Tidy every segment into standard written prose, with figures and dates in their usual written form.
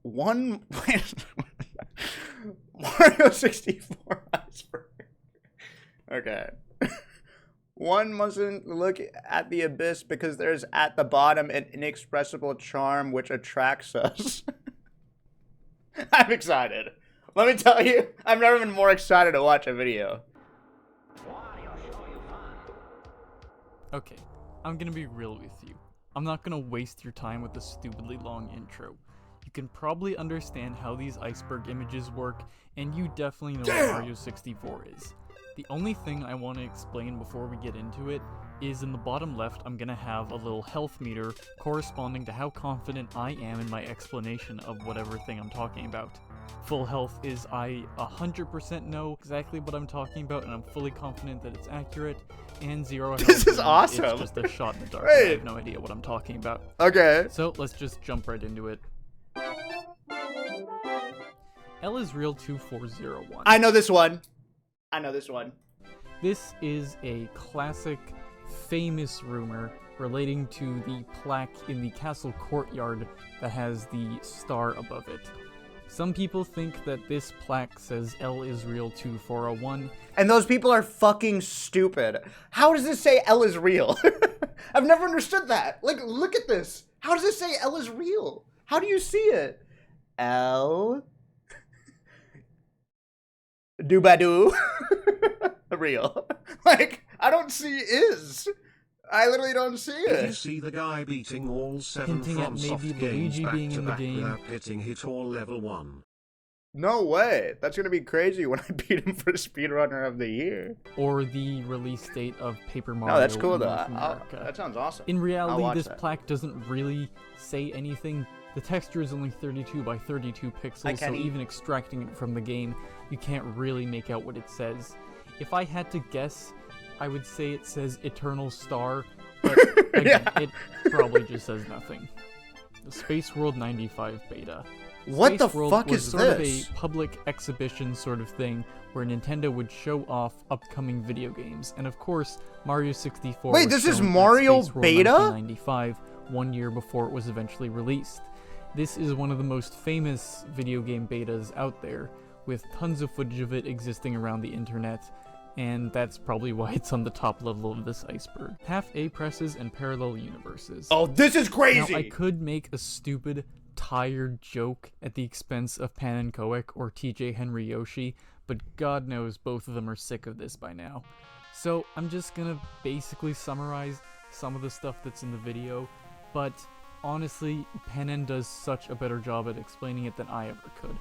one Wario 64 Iceberg. Okay. One mustn't look at the abyss because there's at the bottom an inexpressible charm which attracts us. I'm excited. Let me tell you, I've never been more excited to watch a video. Okay, I'm gonna be real with you. I'm not gonna waste your time with a stupidly long intro. You can probably understand how these iceberg images work, and you definitely know what Mario 64 is. The only thing I want to explain before we get into it is in the bottom left I'm gonna have a little health meter corresponding to how confident I am in my explanation of whatever thing I'm talking about. Full health is I 100% know exactly what I'm talking about and I'm fully confident that it's accurate, and zero health This is awesome. It's just a shot in the dark. Wait. I have no idea what I'm talking about. Okay. So let's just jump right into it. L is real 2401. I know this one. I know this one. This is a classic, famous rumor relating to the plaque in the castle courtyard that has the star above it. Some people think that this plaque says L is real 2401. And those people are fucking stupid. How does this say L is real? I've never understood that. Like, look at this. How does it say L is real? How do you see it? L... Doobadoo. Real. Like, I don't see is. I literally don't see Did you it. see the guy beating all 7 Hinting at from soft maybe games Luigi back being to in the back game. without getting hit or level 1? No way. That's gonna be crazy when I beat him for Speedrunner of the Year. Or the release date of Paper Mario. No, that's cool in though. North America. That sounds awesome. In I'll reality, watch this that. plaque doesn't really say anything. The texture is only 32 by 32 pixels, so even extracting it from the game, you can't really make out what it says. If I had to guess, I would say it says Eternal Star, but again, it probably just says nothing. The Space World 95 beta. What Space the World fuck was is sort of this? a public exhibition sort of thing where Nintendo would show off upcoming video games, and of course, Mario 64 Wait, was this is shown at Mario Space World beta? 1995, 1 year before it was eventually released. This is one of the most famous video game betas out there, with tons of footage of it existing around the internet, and that's probably why it's on the top level of this iceberg. Half A presses and parallel universes. Oh, this is crazy. Now, I could make a stupid, tired joke at the expense of Pan and Koek or TJ Henry Yoshi, but God knows both of them are sick of this by now. So I'm just gonna basically summarize some of the stuff that's in the video, but honestly, Pan does such a better job at explaining it than I ever could.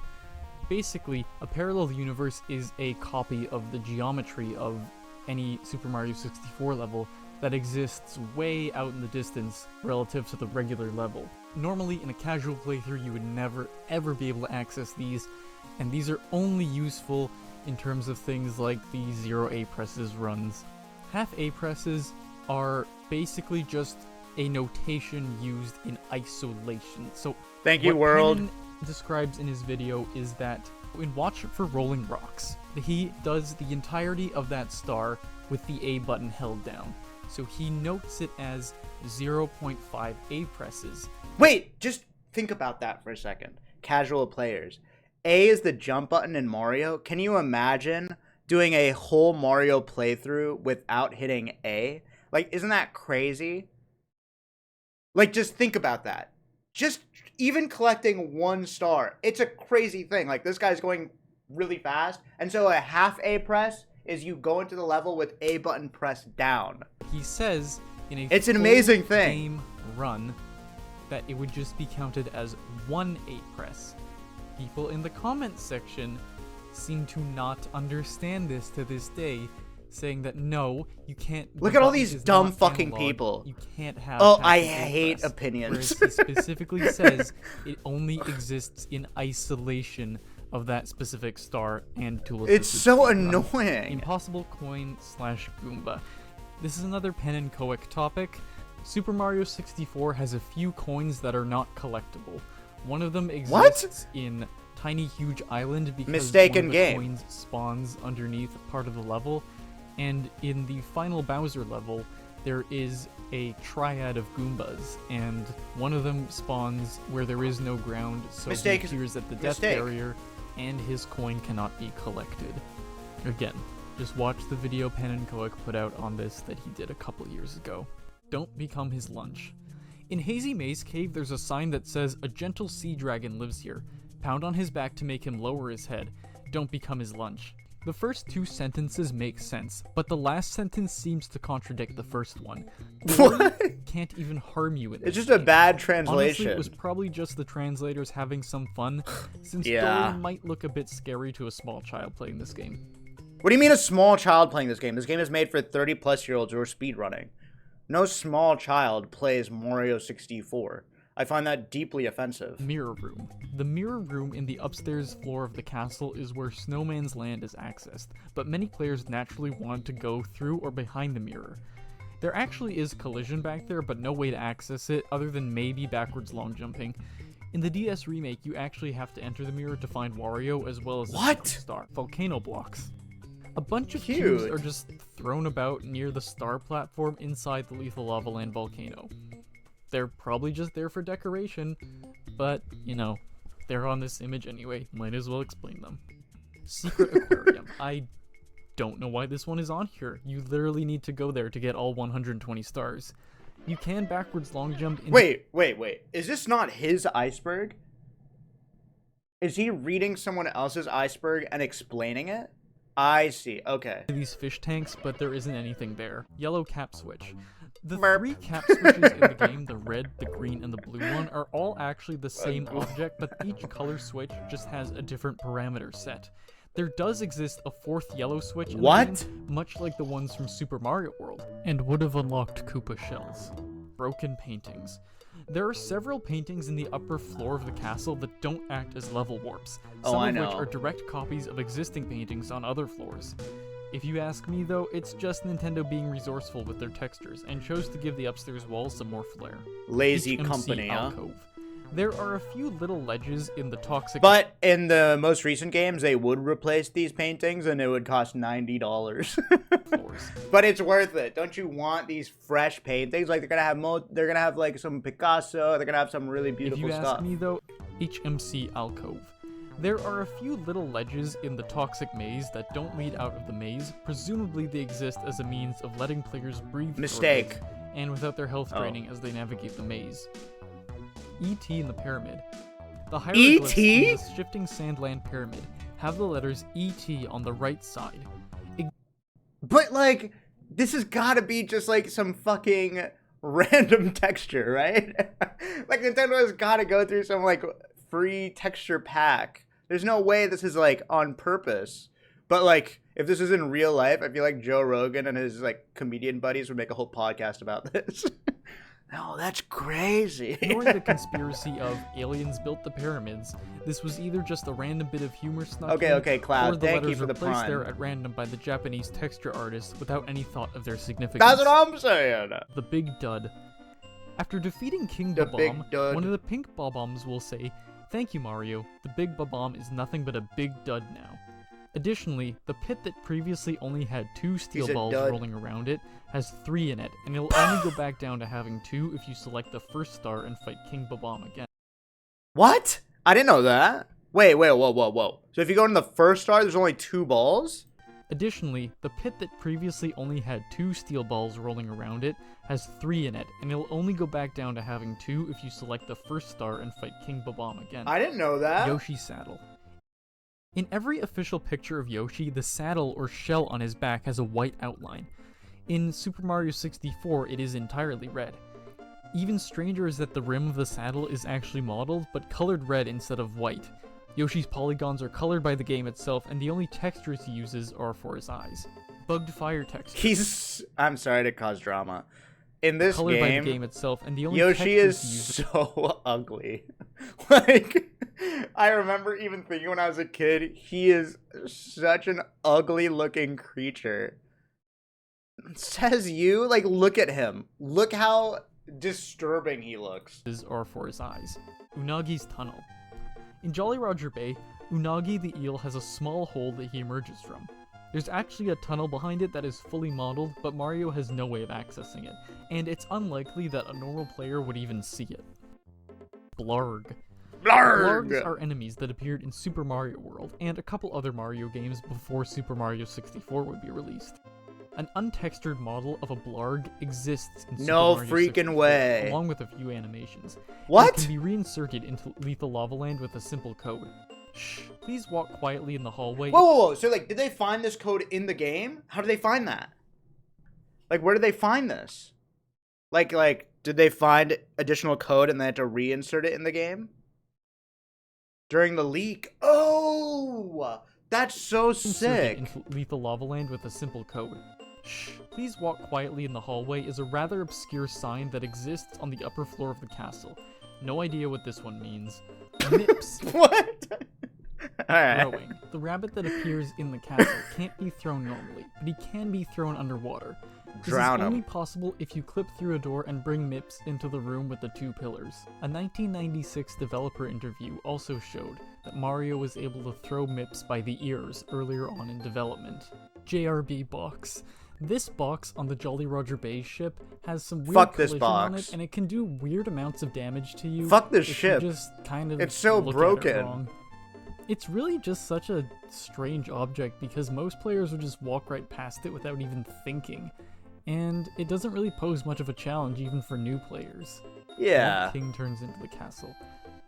Basically, a parallel universe is a copy of the geometry of any Super Mario 64 level that exists way out in the distance relative to the regular level. Normally, in a casual playthrough, you would never ever be able to access these, and these are only useful in terms of things like the 0 A presses runs. Half A presses are basically just a notation used in isolation. So Thank you, what world. Pennon describes in his video is that in Watch for Rolling Rocks, he does the entirety of that star with the A button held down. So he notes it as 0.5 A presses. Wait, just think about that for a second. Casual players. A is the jump button in Mario. Can you imagine doing a whole Mario playthrough without hitting A? Like, isn't that crazy? Like, just think about that. Just even collecting one star. It's a crazy thing. Like, this guy's going really fast. And so a half A press is you go into the level with A button pressed down. He says in a It's an full amazing thing. game run that it would just be counted as one A press. People in the comments section seem to not understand this to this day, saying that no, you can't. Look the at all button these is dumb not fucking analog, people. You can't have. Oh, half I an A hate press. opinions. Whereas he specifically says it only exists in isolation of that specific star and tool. It's so annoying. Impossible Coin / Goomba. This is another Pen and Koek topic. Super Mario 64 has a few coins that are not collectible. One of them exists in Tiny Huge Island because Mistaken one of the game. coins spawns underneath part of the level, and in the final Bowser level, there is a triad of Goombas, and one of them spawns where there is no ground, so Mistake. he appears at the death Mistake. barrier, and his coin cannot be collected. Again, just watch the video Panenkoic put out on this that he did a couple years ago. Don't become his lunch. In Hazy Maze Cave, there's a sign that says, "A gentle sea dragon lives here. Pound on his back to make him lower his head. Don't become his lunch." The first two sentences make sense, but the last sentence seems to contradict the first one. What? Can't even harm you in It's this just a game. bad Honestly, translation. it was probably just the translators having some fun, since Yeah. Dory might look a bit scary to a small child playing this game. What do you mean a small child playing this game? This game is made for 30-plus-year-olds who are speedrunning. No small child plays Mario 64. I find that deeply offensive. Mirror Room. The mirror room in the upstairs floor of the castle is where Snowman's Land is accessed, but many players naturally want to go through or behind the mirror. There actually is collision back there, but no way to access it other than maybe backwards long jumping. In the DS remake, you actually have to enter the mirror to find Wario as well as the What? secret star. Volcano blocks. A bunch of Cute. cubes are just thrown about near the star platform inside the Lethal Lava Land volcano. They're probably just there for decoration, but, you know, they're on this image anyway, might as well explain them. Secret Aquarium. I don't know why this one is on here. You literally need to go there to get all 120 stars. You can backwards long jump in— Wait. Is this not his iceberg? Is he reading someone else's iceberg and explaining it? I see. Okay. these fish tanks, but there isn't anything there. Yellow cap switch. The Merp. 3 cap switches in the game, the red, the green, and the blue one, are all actually the same object, but each color switch just has a different parameter set. There does exist a 4th yellow switch in the What? game, much like the ones from Super Mario World, and would have unlocked Koopa shells. Broken paintings. There are several paintings in the upper floor of the castle that don't act as level warps, Oh, some I of which know. are direct copies of existing paintings on other floors. If you ask me though, it's just Nintendo being resourceful with their textures, and chose to give the upstairs walls some more flair. Lazy HMC company, huh? alcove. There are a few little ledges in the toxic— But in the most recent games, they would replace these paintings, and it would cost $90. floors. But it's worth it. Don't you want these fresh paintings? Like they're gonna have like some Picasso. They're gonna have some really If beautiful you ask stuff. me though, HMC alcove. There are a few little ledges in the toxic maze that don't lead out of the maze. Presumably they exist as a means of letting players breathe for a Mistake. bit, and without their health Oh. draining as they navigate the maze. E.T. in the pyramid. The hieroglyphs E.T.? in the shifting sandland pyramid have the letters E.T. on the right side. But like, this has got to be just like some fucking random texture, right? Like Nintendo has got to go through some like free texture pack. There's no way this is like on purpose. But like, if this is in real life, I feel like Joe Rogan and his like comedian buddies would make a whole podcast about this. No, that's crazy. Ignoring the conspiracy of aliens built the pyramids, this was either just a random bit of humor snuck in, Okay, Cloud, or the thank you letters for were the placed prime. there at random by the Japanese texture artists without any thought of their significance. That's what I'm saying. The Big Dud. After defeating King The Big Bob-omb, Dud. one of the pink Bob-ombs will say, "Thank you, Mario. The Big Bob-omb is nothing but a big dud now." Additionally, the pit that previously only had 2 steel He's a balls dud. rolling around it has 3 in it, and it'll only go back down to having 2 if you select the first star and fight King Bob-omb again. What? I didn't know that. Wait, whoa. So if you go in the first star, there's only 2 balls? Additionally, the pit that previously only had 2 steel balls rolling around it has 3 in it, and it'll only go back down to having 2 if you select the first star and fight King Bob-omb again. I didn't know that. Yoshi's saddle. In every official picture of Yoshi, the saddle or shell on his back has a white outline. In Super Mario 64, it is entirely red. Even stranger is that the rim of the saddle is actually modeled, but colored red instead of white. Yoshi's polygons are colored by the game itself, and the only textures he uses are for his eyes. Bugged fire texture. I'm sorry to cause drama. In this Colored by the game, game itself, and the only Yoshi is textures he uses— so ugly. Like, I remember even thinking when I was a kid, he is such an ugly looking creature. Says you? Like, look at him. Look how disturbing he looks. are for his eyes. Unagi's tunnel. In Jolly Roger Bay, Unagi the eel has a small hole that he emerges from. There's actually a tunnel behind it that is fully modeled, but Mario has no way of accessing it, and it's unlikely that a normal player would even see it. Blargg. Blargg! Blargs are enemies that appeared in Super Mario World and a couple other Mario games before Super Mario 64 would be released. An untextured model of a Blargg exists in Super Mario 64, freaking way. along with a few animations. What? It can be reinserted into Lethal Lava Land with a simple code. Shh, please walk quietly in the hallway. Whoa. So, like, did they find this code in the game? How did they find that? Like, where did they find this? Like, did they find additional code and they had to reinsert it in the game? During the leak? Oh! That's so sick. Into Lethal Lava Land with a simple code. Shh, please walk quietly in the hallway is a rather obscure sign that exists on the upper floor of the castle. No idea what this one means. Mips. What? Alright. Growing. The rabbit that appears in the castle can't be thrown normally, but he can be thrown underwater. This Drown is only him. possible if you clip through a door and bring Mips into the room with the two pillars. A 1996 developer interview also showed that Mario was able to throw Mips by the ears earlier on in development. JRB box. This box on the Jolly Roger Bay's ship has some weird Fuck this collision on box. it, and it can do weird amounts of damage to you. Fuck this if ship. You just kind of It's so look at it broken. wrong. It's really just such a strange object because most players would just walk right past it without even thinking. And it doesn't really pose much of a challenge even for new players. Yeah. Whomp King turns into the castle.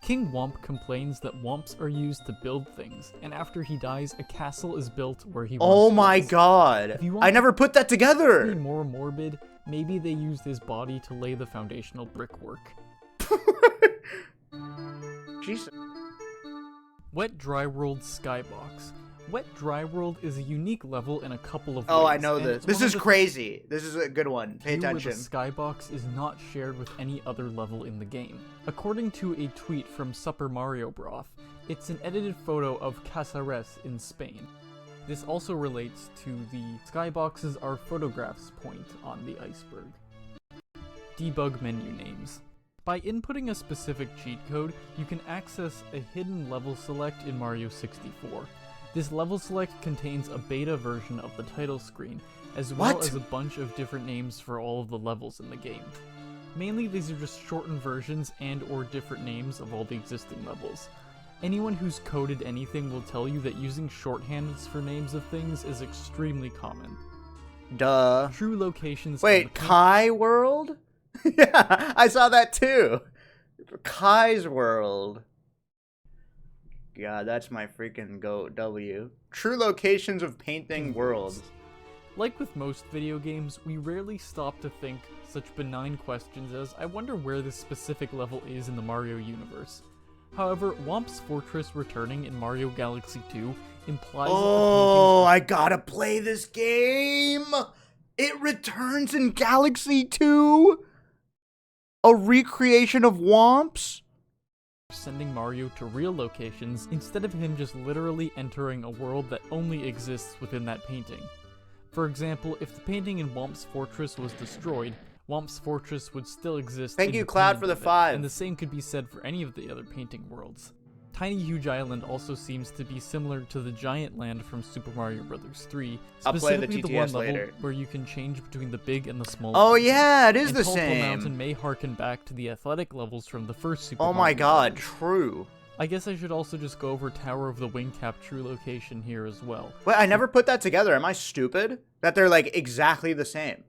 King Whomp complains that Whomps are used to build things, and after he dies, a castle is built where he Oh once my was. god. If you want I never put that To be together. more morbid, maybe they used his body to lay the foundational brickwork. Jesus. Wet Dry World Skybox. Wet Dry World is a unique level in a couple of Oh, ways. I know and this. it's This one of is the crazy. This is a good one. Pay view where attention. the skybox is not shared with any other level in the game. According to a tweet from Super Mario Broth, it's an edited photo of Casares in Spain. This also relates to the skyboxes are photographs point on the iceberg. Debug menu names. By inputting a specific cheat code, you can access a hidden level select in Mario 64. This level select contains a beta version of the title screen, as well What? as a bunch of different names for all of the levels in the game. Mainly these are just shortened versions and or different names of all the existing levels. Anyone who's coded anything will tell you that using shorthands for names of things is extremely common. Duh. True locations on Wait, the Kai World? Yeah, I saw that too. Kai's World. God, that's my freaking goat W. True locations of painting worlds. Like with most video games, we rarely stop to think such benign questions as, I wonder where this specific level is in the Mario universe. However, Whomp's Fortress returning in Mario Galaxy 2 implies Oh, that I gotta play this game! It returns in Galaxy 2? A recreation of Whomps? the paintings are sending Mario to real locations instead of him just literally entering a world that only exists within that painting. For example, if the painting in Whomp's Fortress was destroyed, Whomp's Fortress would still exist. Thank you, Cloud, for the independent of it, 5. And the same could be said for any of the other painting worlds. Tiny Huge Island also seems to be similar to the Giant Land from Super Mario Bros. 3, I'll play the specifically the TTS one level later. where you can change between the big and the small. Oh levels. yeah, it is And the Tulpa Mountain same. may harken back to the athletic levels from the first Super Oh my Mario god, Bros. true. I guess I should also just go over Tower of the Wing Cap true location here as well. Wait, I never put that together. Am I stupid? That they're like exactly the same.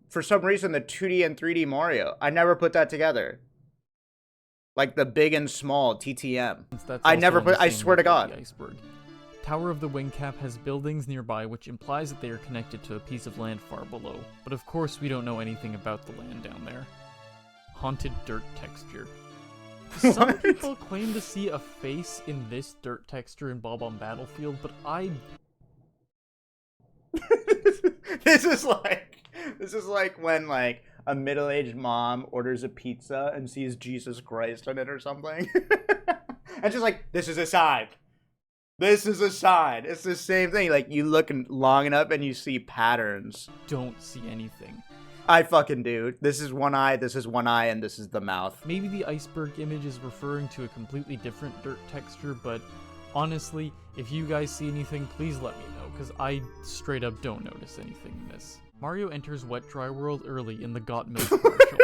For some reason, the 2D and 3D Mario, I never put that together. Like the big and small TTM. Since that's I also never on the put- I same swear to level as God. the Iceberg. Tower of the Wing Cap has buildings nearby, which implies that they are connected to a piece of land far below. But of course, we don't know anything about the land down there. Haunted dirt texture. Some What? people claim to see a face in this dirt texture in Bob on Battlefield, but I This is like when like a middle-aged mom orders a pizza and sees Jesus Christ on it or something. And she's like, this is a sign. This is a sign. It's the same thing. Like you look long enough and you see patterns. don't see anything. I fucking do. This is one eye, this is one eye, and this is the mouth. Maybe the iceberg image is referring to a completely different dirt texture, but Honestly, if you guys see anything, please let me know, because I straight up don't notice anything in this. Mario enters Wet Dry World early in the Got Milk commercial.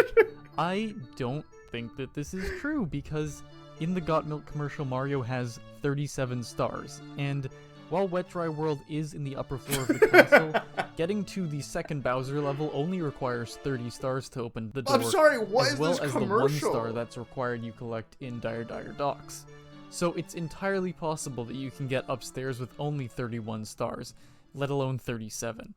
I don't think that this is true, because in the Got Milk commercial, Mario has 37 stars, and while Wet Dry World is in the upper floor of the castle, getting to the second Bowser level only requires 30 stars to open the door. I'm sorry, what as is well this as commercial? the 1 star that's required you collect in Dire Dire Docks. So it's entirely possible that you can get upstairs with only 31 stars, let alone 37.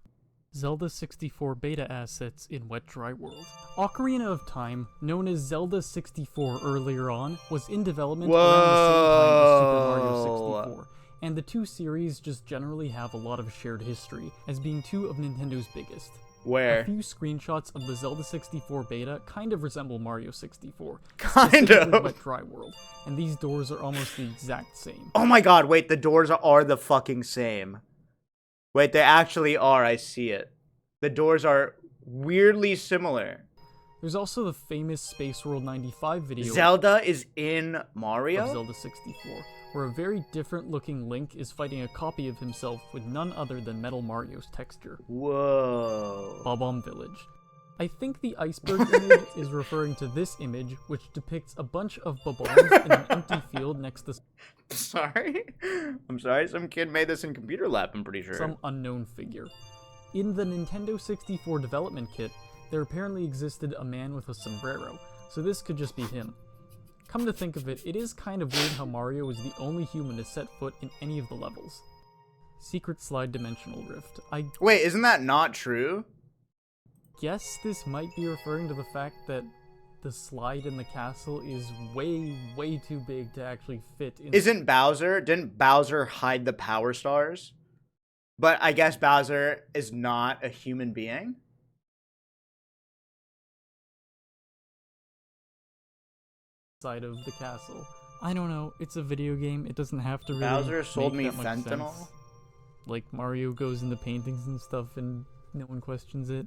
Zelda 64 beta assets in Wet Dry World. Ocarina of Time, known as Zelda 64 earlier on, was in development around the same time as Super Mario 64. And the two series just generally have a lot of shared history, as being two of Nintendo's biggest. Where? A few screenshots of the Zelda 64 beta kind of resemble Mario 64. Kind specifically of. Wet Dry World, and these doors are almost the exact same. Oh my god, wait, the doors are the fucking same. Wait, they actually are, I see it. The doors are weirdly similar. There's also the famous Space World 95 video Zelda is in Mario? of Zelda 64, where a very different looking Link is fighting a copy of himself with none other than Metal Mario's texture. Whoa. Bob-omb Village. I think the iceberg image is referring to this image, which depicts a bunch of bob-ombs in an empty field next to Sorry? I'm sorry, some kid made this in computer lab, I'm pretty sure. some unknown figure. In the Nintendo 64 development kit, there apparently existed a man with a sombrero, so this could just be him. Come to think of it, it is kind of weird how Mario is the only human to set foot in any of the levels. Secret Slide Dimensional Rift. I Wait, isn't that not true? guess this might be referring to the fact that the slide in the castle is way, way too big to actually fit in. Didn't Bowser hide the Power Stars? But I guess Bowser is not a human being? Side of the castle. I don't know, it's a video game, it doesn't have to really Bowser sold me make that much fentanyl? sense. Like, Mario goes into paintings and stuff and no one questions it.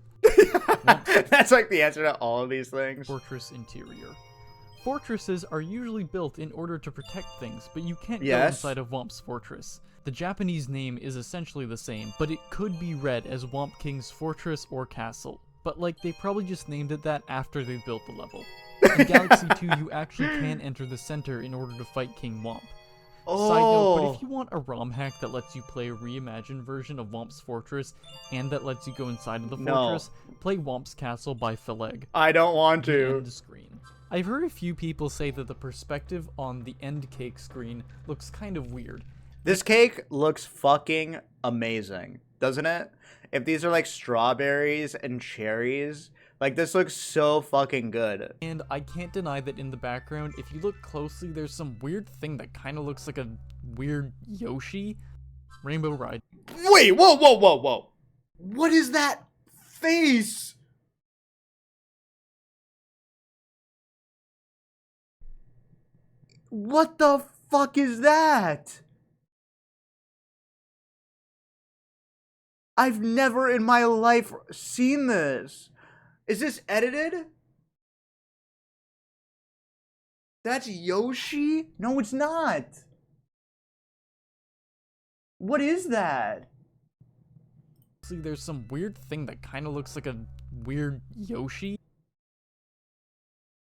That's like the answer to all of these things. Fortress interior. Fortresses are usually built in order to protect things, but you can't go Yes. inside of Whomp's fortress. The Japanese name is essentially the same, but it could be read as Whomp King's fortress or castle. But like, they probably just named it that after they built the level. In Galaxy 2, you actually can enter the center in order to fight King Whomp. Side note, but if you want a ROM hack that lets you play a reimagined version of Whomp's Fortress, and that lets you go inside of the No. fortress, play Whomp's Castle by Blargg. I don't want The to. end screen. I've heard a few people say that the perspective on the end cake screen looks kind of weird. This cake looks fucking amazing, doesn't it? If these are like strawberries and cherries, like this looks so fucking good. And I can't deny that in the background, if you look closely, there's some weird thing that kind of looks like a weird Yoshi. Rainbow Ride. Wait, whoa, whoa, whoa, whoa. What is that face? What the fuck is that? I've never in my life seen this. Is this edited? That's Yoshi? No, it's not. What is that? See, there's some weird thing that kind of looks like a weird Yoshi.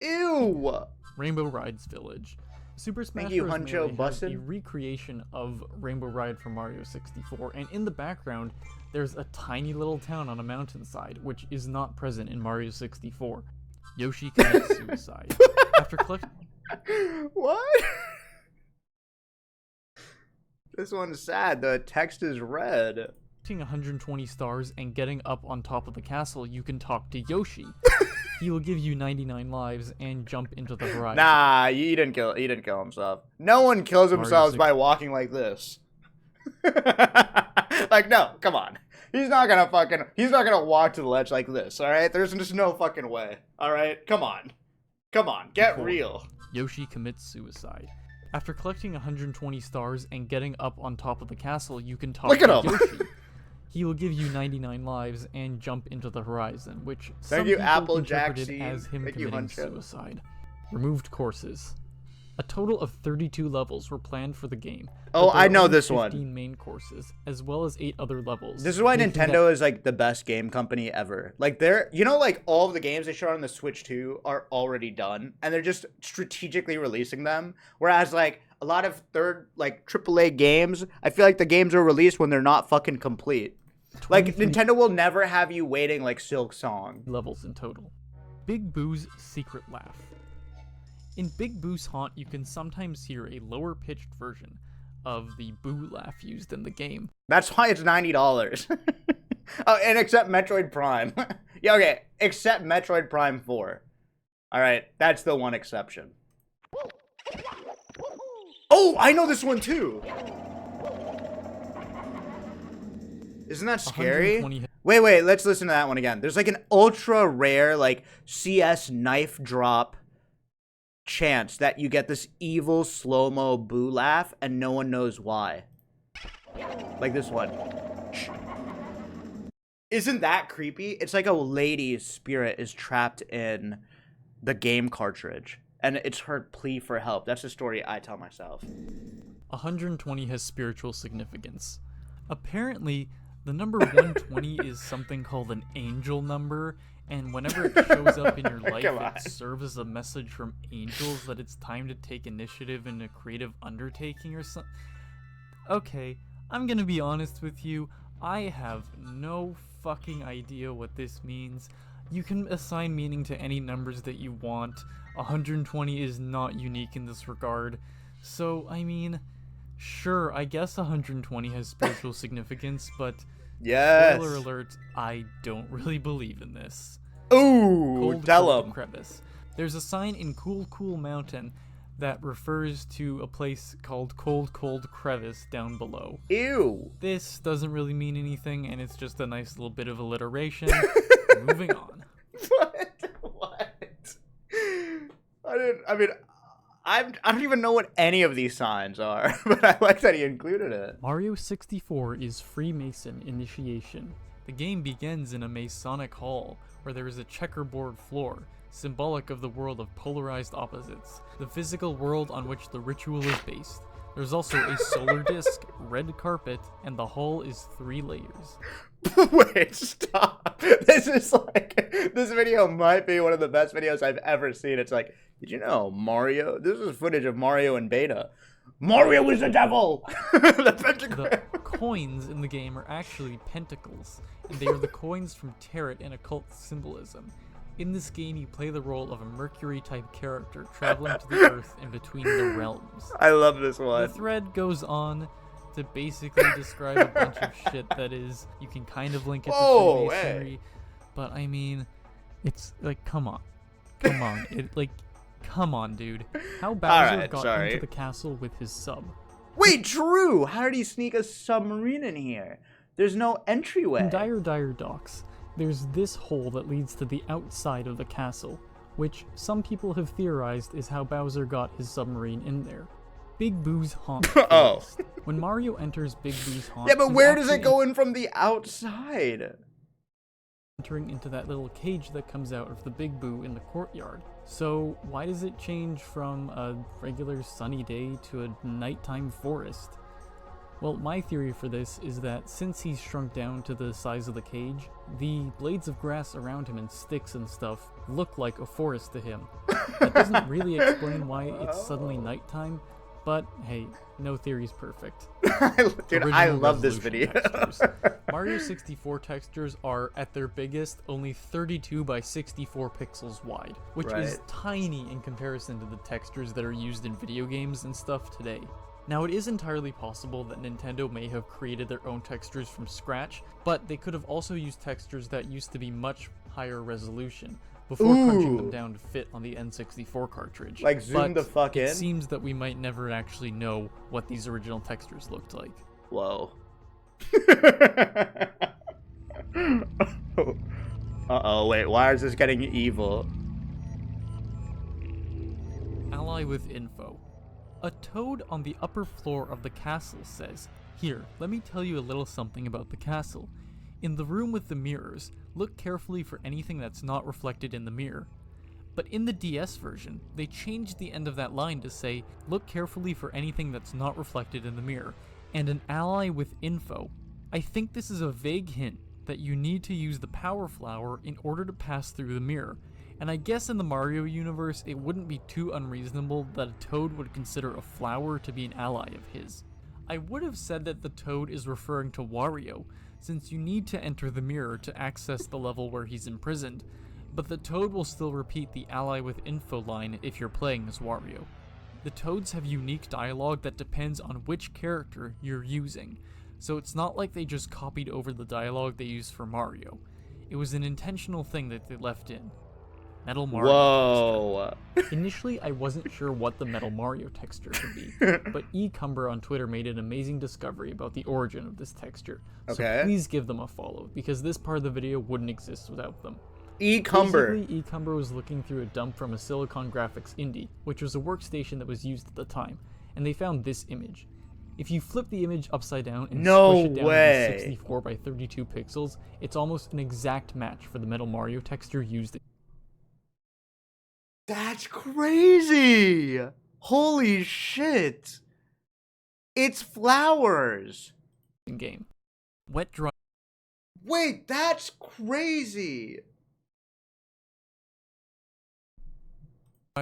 Ew. Rainbow Rides Village. Super Smash Thank you, Bros. Huncho Melee has Bussin'. a recreation of Rainbow Ride from Mario 64, and in the background, there's a tiny little town on a mountainside, which is not present in Mario 64. Yoshi commits suicide. After collecting What? This one's sad. The text is red. 120 stars and getting up on top of the castle, you can talk to Yoshi. He will give you 99 lives and jump into the horizon. Nah, he didn't kill himself. No one kills themselves by walking like this. Like, no, come on. He's not gonna walk to the ledge like this, alright? There's just no fucking way. Alright? Come on, get real. Yoshi commits suicide. After collecting 120 stars and getting up on top of the castle, you can talk Look at to him. Yoshi. He will give you 99 lives and jump into the horizon, which some you, people Applejack interpreted Scene. as him Thank you, committing Huncho. suicide. Removed courses. A total of 32 levels were planned for the game. Oh, but there I are know only this 15 one. main courses, as well as 8 other levels. This is why making Nintendo that- is like the best game company ever. Like they're, like all of the games they showed on the Switch 2 are already done, and they're just strategically releasing them. Whereas like a lot of AAA games, I feel like the games are released when they're not fucking complete. Like 23 Nintendo will never have you waiting like Silk Song. levels in total. Big Boo's Secret Laugh. In Big Boo's haunt, you can sometimes hear a lower-pitched version of the boo laugh used in the game. That's why it's $90. Oh, and except Metroid Prime. Yeah, okay. Except Metroid Prime 4. All right, that's the one exception. Oh, I know this one too. Isn't that scary? 120 Wait, let's listen to that one again. There's like an ultra rare like CS knife drop chance that you get this evil slow-mo boo laugh and no one knows why. Like this one. Isn't that creepy? It's like a lady's spirit is trapped in the game cartridge and it's her plea for help. That's the story I tell myself. 120 has spiritual significance. Apparently, the number 120 is something called an angel number, and whenever it shows up in your life, it serves as a message from angels that it's time to take initiative in a creative undertaking or something. Okay, I'm gonna be honest with you, I have no fucking idea what this means. You can assign meaning to any numbers that you want. 120 is not unique in this regard. So, I mean, sure, I guess 120 has spiritual significance, but yes. Spoiler alert, I don't really believe in this. Ooh, tell him. Crevice. There's a sign in Cool Mountain that refers to a place called Cold Crevice down below. Ew. This doesn't really mean anything, and it's just a nice little bit of alliteration. Moving on. What? I don't even know what any of these signs are, but I like that he included it. Mario 64 is Freemason Initiation. The game begins in a Masonic hall, where there is a checkerboard floor, symbolic of the world of polarized opposites, the physical world on which the ritual is based. There's also a solar disc, red carpet, and the hall is 3 layers. Wait, stop. This video might be one of the best videos I've ever seen. It's like, did you know Mario? This is footage of Mario in beta. Mario is the devil! The pentagram. The coins in the game are actually pentacles, and they are the coins from tarot and occult symbolism. In this game, you play the role of a Mercury-type character traveling to the Earth in between the realms. I love this one. The thread goes on to basically describe a bunch of shit that is, you can kind of link it to Freemasonry, but I mean, it's like, come on, come on, dude. How Bowser got into the castle with his sub. Wait, Drew, how did he sneak a submarine in here? There's no entryway. In Dire Docks, there's this hole that leads to the outside of the castle, which some people have theorized is how Bowser got his submarine in there. Big Boo's haunt. Oh. When Mario enters Big Boo's haunt, yeah, but where does it go in from the outside? Entering into that little cage that comes out of the Big Boo in the courtyard. So why does it change from a regular sunny day to a nighttime forest? Well, my theory for this is that since he's shrunk down to the size of the cage, the blades of grass around him and sticks and stuff look like a forest to him. That doesn't really explain why it's suddenly nighttime, but hey, no theory's perfect. Dude, I love this video. Mario 64 textures are, at their biggest, only 32 by 64 pixels wide, which is tiny in comparison to the textures that are used in video games and stuff today. Now, it is entirely possible that Nintendo may have created their own textures from scratch, but they could have also used textures that used to be much higher resolution, before crunching them down to fit on the N64 cartridge. Like zoom the fuck in? It seems that we might never actually know what these original textures looked like. Whoa. Uh-oh, wait, why is this getting evil? Ally with info. A toad on the upper floor of the castle says, "Here, let me tell you a little something about the castle. In the room with the mirrors, look carefully for anything that's not reflected in the mirror. But in the DS version, they changed the end of that line to say, look carefully for anything that's not reflected in the mirror, and an ally with info. I think this is a vague hint that you need to use the power flower in order to pass through the mirror, and I guess in the Mario universe it wouldn't be too unreasonable that a Toad would consider a flower to be an ally of his. I would have said that the Toad is referring to Wario, since you need to enter the mirror to access the level where he's imprisoned, but the Toad will still repeat the ally with info line if you're playing as Wario. The Toads have unique dialogue that depends on which character you're using, so it's not like they just copied over the dialogue they used for Mario. It was an intentional thing that they left in. Metal Mario Whoa. texture. Initially, I wasn't sure what the Metal Mario texture could be, but eCumber on Twitter made an amazing discovery about the origin of this texture. So Okay. please give them a follow, because this part of the video wouldn't exist without them. eCumber. Basically, eCumber was looking through a dump from a Silicon Graphics indie, which was a workstation that was used at the time, and they found this image. If you flip the image upside down and No squish it down way. to 64 by 32 pixels, it's almost an exact match for the Metal Mario texture used That's crazy. Holy shit. It's flowers. in game. Wet dry Wait, that's crazy.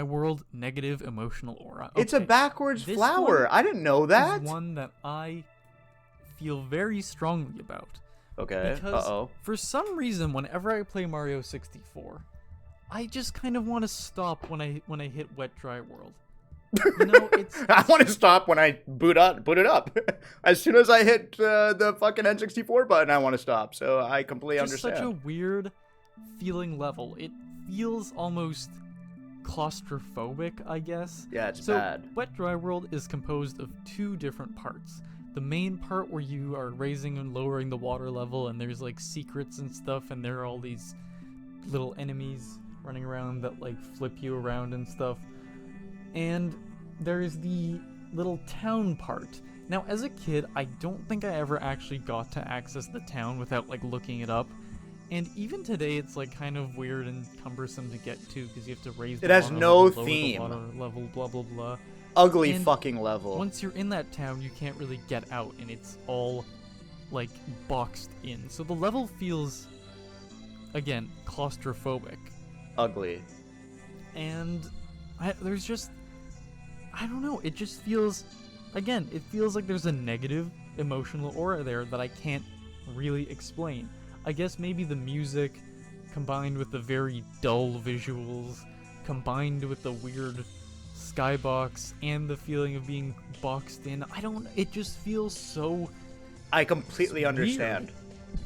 world, negative emotional aura. It's a Okay, backwards this flower. one I didn't know that. is one that I feel very strongly about. Okay. Because for some reason, whenever I play Mario 64, I just kind of want to stop when I hit Wet Dry World. You know, it's I want to stop when I boot it up. As soon as I hit the fucking N64 button, I want to stop. So I completely just understand. such a weird feeling level. It feels almost claustrophobic, I guess. Yeah, it's So, bad. Wet Dry World is composed of two different parts. The main part where you are raising and lowering the water level, and there's like secrets and stuff, and there are all these little enemies running around that like flip you around and stuff. And there's the little town part. Now, as a kid, I don't think I ever actually got to access the town without like looking it up. And even today, it's like kind of weird and cumbersome to get to because you have to raise. It the has water no level, lower theme. The water level, blah blah blah. Ugly And fucking level. Once you're in that town, you can't really get out, and it's all like boxed in. So the level feels, again, claustrophobic. Ugly. And there's just, I don't know, it just feels, again, it feels like there's a negative emotional aura there that I can't really explain. I guess maybe the music, combined with the very dull visuals, combined with the weird skybox, and the feeling of being boxed in, it just feels so I completely weird. understand.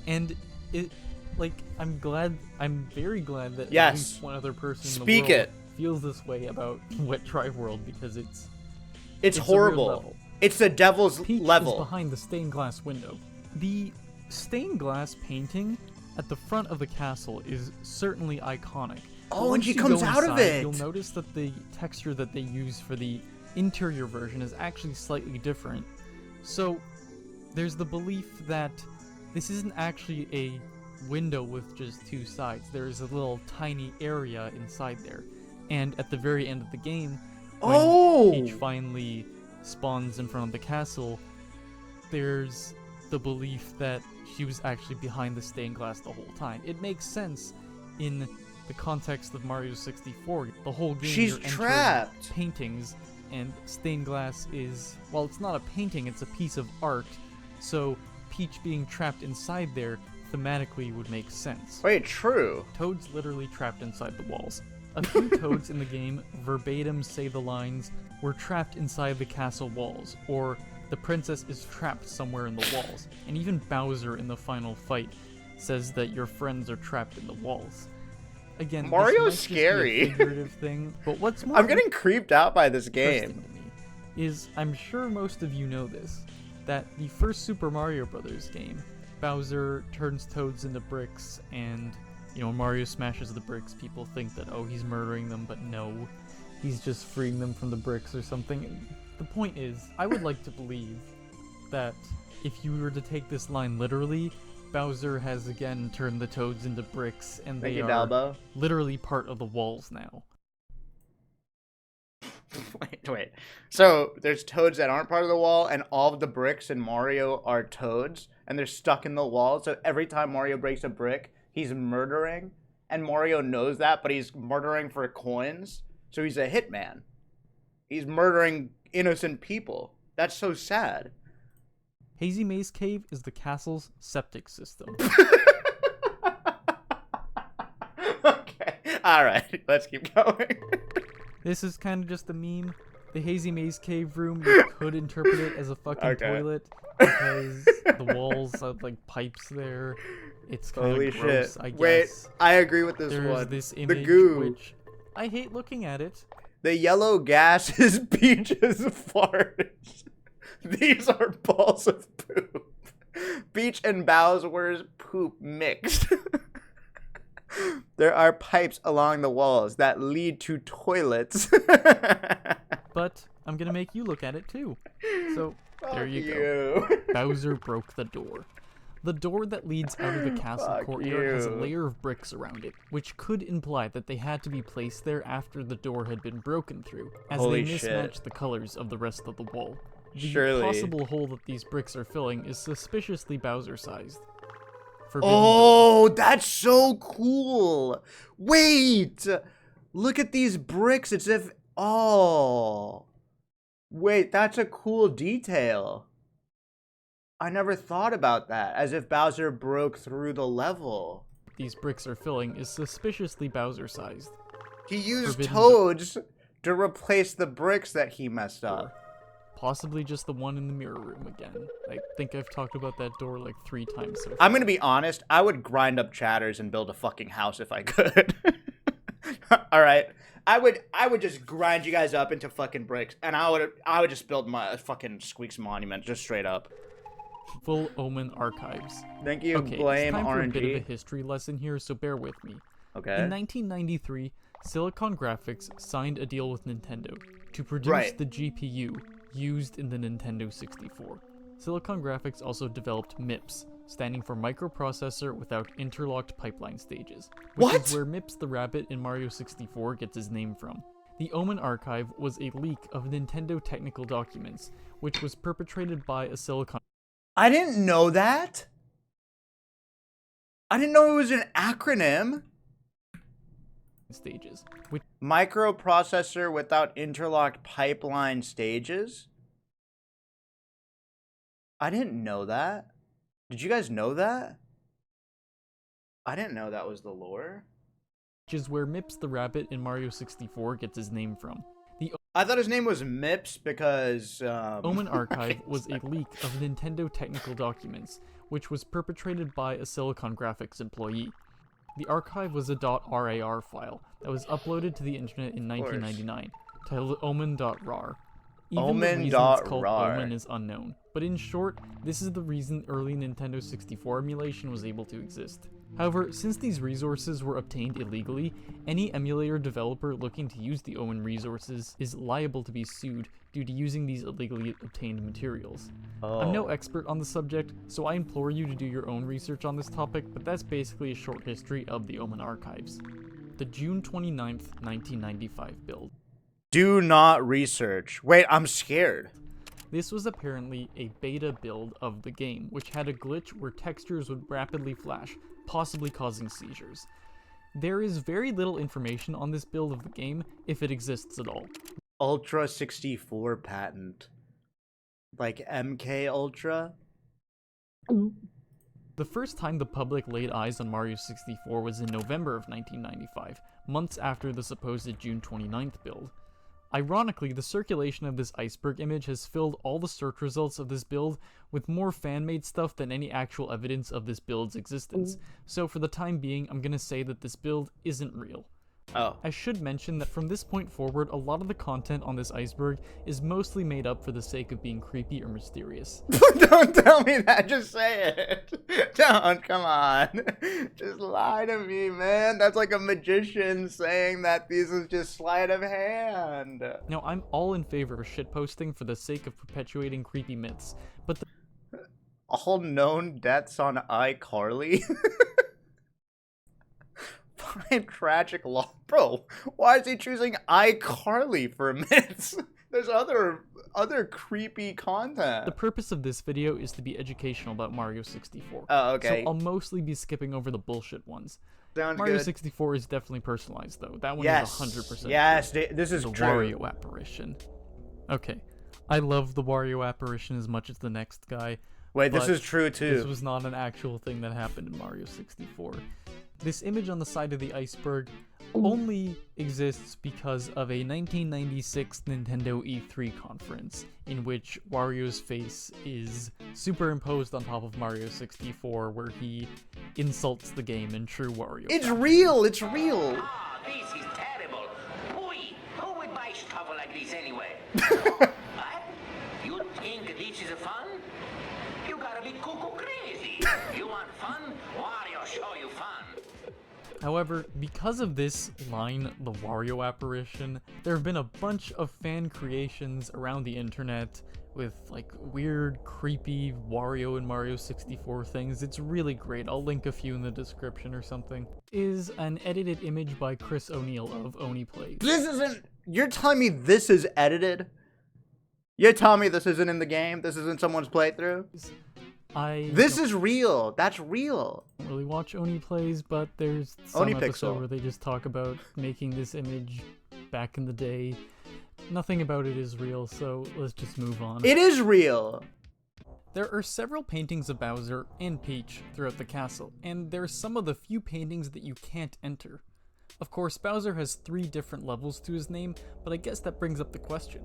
And it, like, I'm very glad that Yes. at least one other person in Speak the world it. feels this way about Wet Dry World, because it's It's a weird horrible. level. It's the devil's Peach level. is behind the stained glass window. The stained glass painting at the front of the castle is certainly iconic. But Oh, and once she you comes go out of inside, it. You'll notice that the texture that they use for the interior version is actually slightly different. So there's the belief that this isn't actually a window with just two sides. There is a little tiny area inside there. And at the very end of the game, when Oh! Peach finally spawns in front of the castle, there's the belief that she was actually behind the stained glass the whole time. It makes sense in the context of Mario 64. The whole game, She's you're entering trapped. paintings, and stained glass is, well, it's not a painting, it's a piece of art. So Peach being trapped inside there thematically would make sense. Wait, true. Toad's literally trapped inside the walls. A few Toads in the game verbatim say the lines, "We're trapped inside the castle walls," or "The princess is trapped somewhere in the walls." And even Bowser in the final fight says that your friends are trapped in the walls. Again, Mario's this might just be scary. a figurative thing, but what's more I'm getting creeped out by this interesting game. to me is, I'm sure most of you know this, that the first Super Mario Bros. Game, Bowser turns Toads into bricks, and when Mario smashes the bricks, people think that, oh, he's murdering them, but no, he's just freeing them from the bricks or something. The point is, I would like to believe that if you were to take this line literally, Bowser has again turned the Toads into bricks, and Thank they you, are Dalbo. literally part of the walls now. wait. So there's toads that aren't part of the wall, and all of the bricks in Mario are toads, and they're stuck in the wall. So every time Mario breaks a brick, he's murdering, and Mario knows that, but he's murdering for coins. So he's a hitman. He's murdering innocent people. That's so sad. Hazy Maze Cave is the castle's septic system. Okay. All right. Let's keep going. This is kind of just a meme. The Hazy Maze Cave room, you could interpret it as a fucking toilet because the walls have like pipes there. It's kind Holy of gross, shit. I guess. Wait, I agree with this There's one. this The image goo. which I hate looking at it. The yellow gas is Peach's farts. These are balls of poop. Peach and Bowser's poop mixed. There are pipes along the walls that lead to toilets. But I'm gonna make you look at it too. So there you go. go. Bowser broke the door. The door that leads out of the castle Fuck courtyard has a you. layer of bricks around it, which could imply that they had to be placed there after the door had been broken through, as Holy they mismatch shit. the colors of the rest of the wall. The Surely. possible hole that these bricks are filling is suspiciously Bowser-sized. Oh, that's so cool. Wait. Look at these bricks. It's if... Oh. Wait, that's a cool detail. I never thought about that. As if Bowser broke through the level. These bricks are filling is suspiciously Bowser-sized. He used Forbidden toads to replace the bricks that he messed up. Possibly just the one in the mirror room again. I think I've talked about that door like 3 times so far. I'm gonna be honest. I would grind up chatters and build a fucking house if I could. All right. I would just grind you guys up into fucking bricks, and I would just build my fucking Squeex monument just straight up. Full Oman archives. Thank you, Okay, Blame it's time for a bit of a RNG. history lesson here, so bear with me. Okay. In 1993, Silicon Graphics signed a deal with Nintendo to produce Right. the GPU used in the Nintendo 64. Silicon Graphics also developed MIPS, standing for Microprocessor Without Interlocked Pipeline Stages, which What? is where Mips the rabbit in Mario 64 gets his name from. The Omen archive was a leak of Nintendo technical documents, which was perpetrated by a Silicon I didn't know that. I didn't know it was an acronym. stages, which Microprocessor without interlocked pipeline stages? I didn't know that. Did you guys know that? I didn't know that was the lore. is where Mips the rabbit in Mario 64 gets his name from. The I thought his name was Mips because Omen archive was a leak of Nintendo technical documents, which was perpetrated by a Silicon Graphics employee. The archive was a .rar file that was uploaded to the internet in 1999, titled omen.rar. Even the reason it's called Omen.rar. Omen is unknown, but in short, this is the reason early Nintendo 64 emulation was able to exist. However, since these resources were obtained illegally, any emulator developer looking to use the Omen resources is liable to be sued due to using these illegally obtained materials. I'm no expert on the subject, so I implore you to do your own research on this topic, but that's basically a short history of the Omen archives. The June 29th, 1995 build. Do not research. Wait, I'm scared. This was apparently a beta build of the game, which had a glitch where textures would rapidly flash, possibly causing seizures. There is very little information on this build of the game, if it exists at all. Ultra 64 patent. Like MK Ultra? The first time the public laid eyes on Mario 64 was in November of 1995, months after the supposed June 29th build. Ironically, the circulation of this iceberg image has filled all the search results of this build with more fan-made stuff than any actual evidence of this build's existence, so for the time being, I'm gonna say that this build isn't real. Oh. I should mention that from this point forward, a lot of the content on this iceberg is mostly made up for the sake of being creepy or mysterious. Don't tell me that, just say it. Don't, come on. Just lie to me, man. That's like a magician saying that this is just sleight of hand. Now, I'm all in favor of shitposting for the sake of perpetuating creepy myths, but the All known deaths on iCarly? Find tragic law. Bro, why is he choosing iCarly for myths? There's other creepy content. The purpose of this video is to be educational about Mario 64. Oh, okay. So I'll mostly be skipping over the bullshit ones. Sounds Mario good. 64 is definitely personalized, though. That one Yes. is 100%. Yes, this is the true. Wario Apparition. Okay. I love the Wario Apparition as much as the next guy. Wait, this but is true too. This was not an actual thing that happened in Mario 64. This image on the side of the iceberg only exists because of a 1996 Nintendo E3 conference in which Wario's face is superimposed on top of Mario 64, where he insults the game in true Wario It's fashion. real. It's real. Ah, this is terrible. Who would buy stuff like this anyway? What? You think this is fun? You gotta be cuckoo crazy. You want fun? Wario show you fun. However, because of this line, the Wario Apparition, there have been a bunch of fan creations around the internet with like weird, creepy Wario and Mario 64 things. It's really great. I'll link a few in the description or something. Is an edited image by Chris O'Neill of Oni Plays. This isn't. You're telling me this is edited? You're telling me this isn't in the game? This isn't someone's playthrough? This is real. That's real. don't really watch Oni Plays, but there's some Oni episode Pixel. where they just talk about making this image back in the day. Nothing about it is real, so let's just move on. It is real. There are several paintings of Bowser and Peach throughout the castle, and there are some of the few paintings that you can't enter. Of course, Bowser has 3 different levels to his name, but I guess that brings up the question.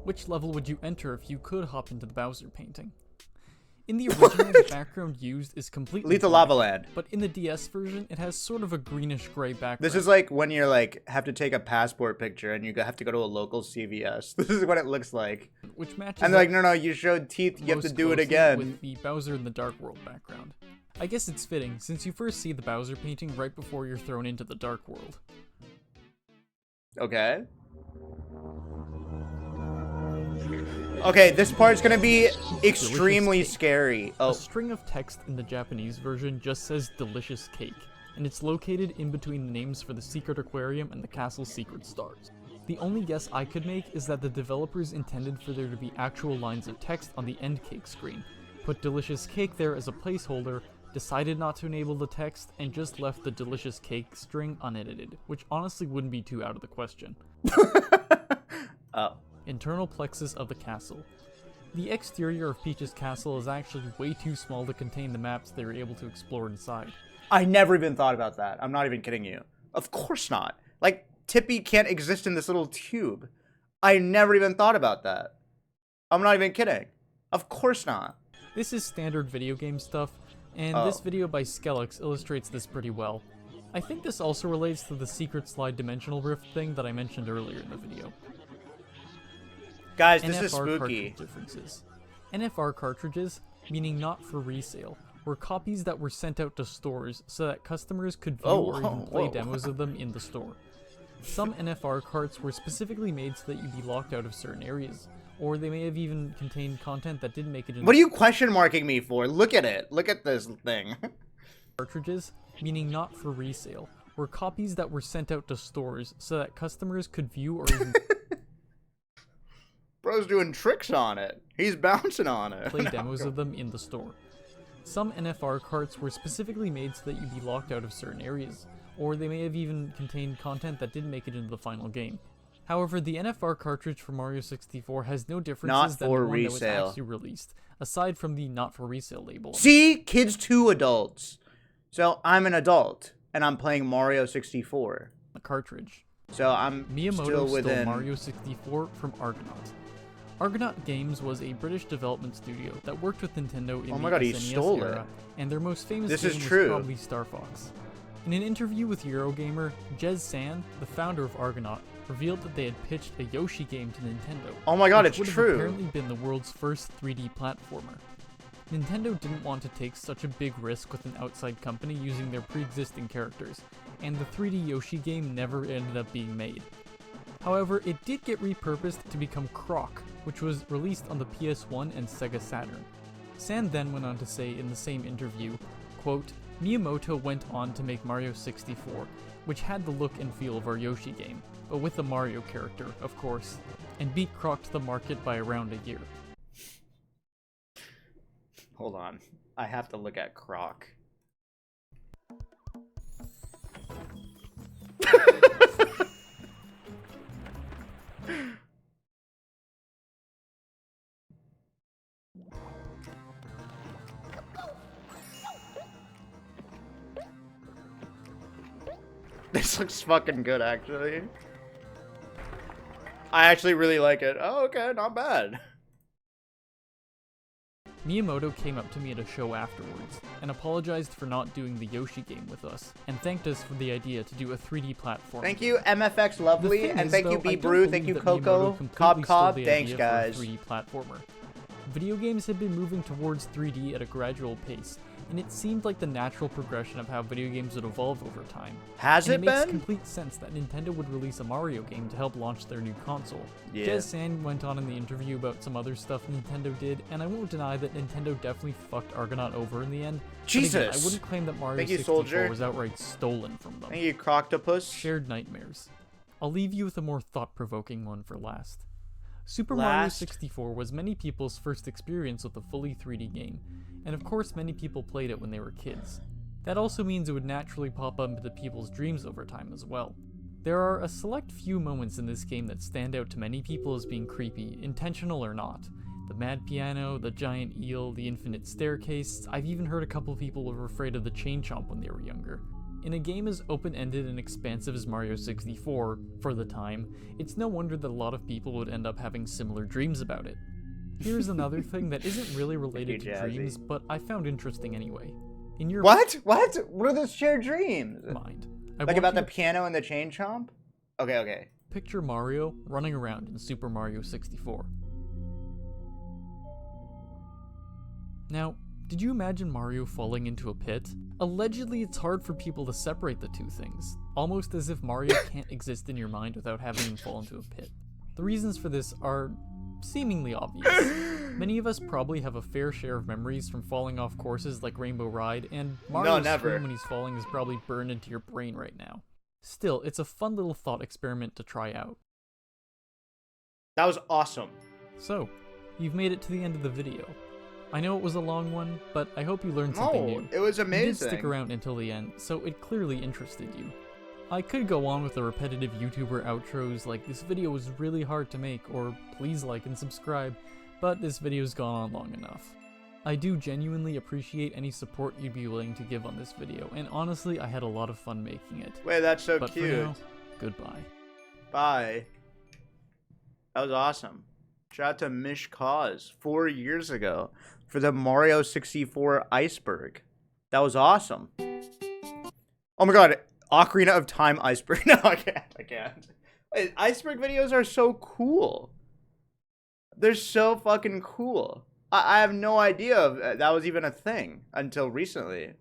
Which level would you enter if you could hop into the Bowser painting? In the original, the background used is completely Lethal black, Lava Land. but in the DS version, it has sort of a greenish-gray background. This is like when you're like have to take a passport picture and you have to go to a local CVS. This is what it looks like. which matches And they're like, up no, you showed teeth. You have to most do it closely again. with the Bowser in the Dark World background. I guess it's fitting, since you first see the Bowser painting right before you're thrown into the Dark World. Okay. Okay, this part's gonna be extremely cake. scary. A Oh, string of text in the Japanese version just says delicious cake, and it's located in between the names for the secret aquarium and the castle's secret stars. The only guess I could make is that the developers intended for there to be actual lines of text on the end cake screen, put delicious cake there as a placeholder, decided not to enable the text, and just left the delicious cake string unedited, which honestly wouldn't be too out of the question. oh. Internal plexus of the castle. The exterior of Peach's castle is actually way too small to contain the maps they were able to explore inside. I never even thought about that. I'm not even kidding you. Of course not. Like, Tippy can't exist in this little tube. I never even thought about that. I'm not even kidding. Of course not. This is standard video game stuff, and this video by Squeex illustrates this pretty well. I think this also relates to the secret slide dimensional rift thing that I mentioned earlier in the video. Guys, this is NFR spooky. cartridge differences. NFR cartridges, meaning not for resale, were copies that were sent out to stores so that customers could view or even play demos of them in the store. Some NFR carts were specifically made so that you'd be locked out of certain areas, or they may have even contained content that didn't make it in What are you question marking me for? Look at it. Look at this thing. Cartridges, meaning not for resale, were copies that were sent out to stores so that customers could view or even Bro's doing tricks on it. He's bouncing on it. play demos of them in the store. Some NFR carts were specifically made so that you'd be locked out of certain areas, or they may have even contained content that didn't make it into the final game. However, the NFR cartridge for Mario 64 has no differences than the for one that was resale. actually released, aside from the not for resale label. See? Kids to adults. So I'm an adult, and I'm playing Mario 64. The cartridge. So I'm Miyamoto still stole within... Mario 64 from Argonaut. Argonaut Games was a British development studio that worked with Nintendo in Oh my the God, he SNES stole era, it. and their most famous This game is was true. probably Star Fox. In an interview with Eurogamer, Jez San, the founder of Argonaut, revealed that they had pitched a Yoshi game to Nintendo. Oh my God, which it's would have true. apparently been the world's first 3D platformer. Nintendo didn't want to take such a big risk with an outside company using their pre-existing characters, and the 3D Yoshi game never ended up being made. However, it did get repurposed to become Croc, which was released on the PS1 and Sega Saturn. San then went on to say in the same interview, quote, Miyamoto went on to make Mario 64, which had the look and feel of our Yoshi game, but with a Mario character, of course. and beat Croc to the market by around a year. Hold on. I have to look at Croc. This looks fucking good, actually. I actually really like it. Oh, okay, not bad. Miyamoto came up to me at a show afterwards, and apologized for not doing the Yoshi game with us, and thanked us for the idea to do a 3D platform. Thank you, MFX Lovely, and thank you, B Brew, thank you, Coco, Cobb, thanks, guys. 3D platformer. Video games had been moving towards 3D at a gradual pace, and it seemed like the natural progression of how video games would evolve over time. Has it It makes been? complete sense that Nintendo would release a Mario game to help launch their new console. Yeah. Jez Sand went on in the interview about some other stuff Nintendo did, and I won't deny that Nintendo definitely fucked Argonaut over in the end. Jesus! But again, I wouldn't claim that Mario Thank you, 64 Soldier. was outright stolen from them. Thank you, Croctopus. Shared nightmares. I'll leave you with a more thought-provoking one for last. Super Mario 64 was many people's first experience with a fully 3D game, and of course many people played it when they were kids. That also means it would naturally pop up into people's dreams over time as well. There are a select few moments in this game that stand out to many people as being creepy, intentional or not. The mad piano, the giant eel, the infinite staircase. I've even heard a couple people were afraid of the chain chomp when they were younger. In a game as open-ended and expansive as Mario 64, for the time, it's no wonder that a lot of people would end up having similar dreams about it. Here's another thing that isn't really related to dreams, but I found interesting anyway. In your What? What are those shared dreams? mind, Like about the piano and the chain chomp? Okay, okay. picture Mario running around in Super Mario 64. Now, did you imagine Mario falling into a pit? Allegedly, it's hard for people to separate the two things, almost as if Mario can't exist in your mind without having him fall into a pit. The reasons for this are seemingly obvious. Many of us probably have a fair share of memories from falling off courses like Rainbow Ride, and Mario's scream when he's falling is probably burned into your brain right now. Still, it's a fun little thought experiment to try out. That was awesome. So, you've made it to the end of the video. I know it was a long one, but I hope you learned something new. It was amazing. You did stick around until the end, so it clearly interested you. I could go on with the repetitive YouTuber outros like this video was really hard to make, or please like and subscribe, but this video's gone on long enough. I do genuinely appreciate any support you'd be willing to give on this video, and honestly, I had a lot of fun making it. Wait, that's so but cute. For now, goodbye. Bye. That was awesome. Shout out to Mish Cause 4 years ago for the Mario 64 Iceberg. That was awesome. Oh my god, Ocarina of Time Iceberg. No, I can't. Wait, Iceberg videos are so cool. They're so fucking cool. I have no idea that was even a thing until recently.